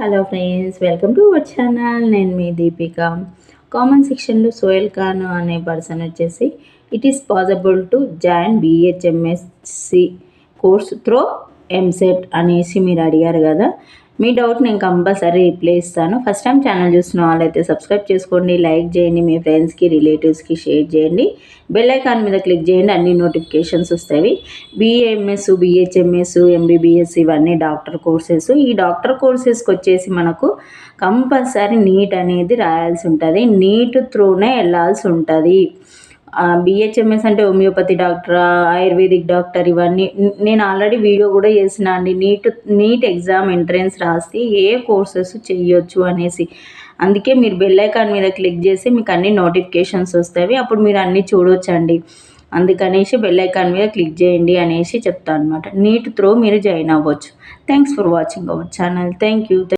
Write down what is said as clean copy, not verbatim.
Hello friends, welcome to our channel. నేను మీ Deepika. Comment సెక్షన్లో సోయల్ ఖాన్ అనే పర్సన్ వచ్చేసి it is possible to join BHMS course through EAMCET అనేసి మీరు అడిగారు కదా. మీ డౌట్ నేను కంపల్సరీ రిప్లై ఇస్తాను. ఫస్ట్ టైం ఛానల్ చూసిన వాళ్ళైతే సబ్స్క్రైబ్ చేసుకోండి, లైక్ చేయండి, మీ ఫ్రెండ్స్కి రిలేటివ్స్కి షేర్ చేయండి, బెల్ ఐకాన్ మీద క్లిక్ చేయండి, అన్ని నోటిఫికేషన్స్ వస్తాయి. బిఏఎంఎస్, బిహెచ్ఎంఎస్, ఎంబీబీఎస్ ఇవన్నీ డాక్టర్ కోర్సెస్. ఈ డాక్టర్ కోర్సెస్కి వచ్చేసి మనకు కంపల్సరీ నీట్ అనేది రాయాల్సి ఉంటుంది. నీట్ త్రూనే వెళ్ళాల్సి ఉంటుంది. బిహెచ్ఎంఎస్ అంటే హోమియోపతి డాక్టర్, ఆయుర్వేదిక్ డాక్టర్, ఇవన్నీ నేను ఆల్రెడీ వీడియో కూడా చేసిన అండి. నీట్ ఎగ్జామ్ ఎంట్రన్స్ రాసి ఏ కోర్సెస్ చేయొచ్చు అనేసి. అందుకే మీరు బెల్ ఐకాన్ మీద క్లిక్ చేసి మీకు అన్ని నోటిఫికేషన్స్ వస్తాయి, అప్పుడు మీరు అన్నీ చూడొచ్చండి. అందుకనేసి బెల్ ఐకాన్ మీద క్లిక్ చేయండి అనేసి చెప్తాను అనమాట. నీట్ త్రూ మీరు జాయిన్ అవ్వచ్చు. Thanks for watching our channel. Thank you.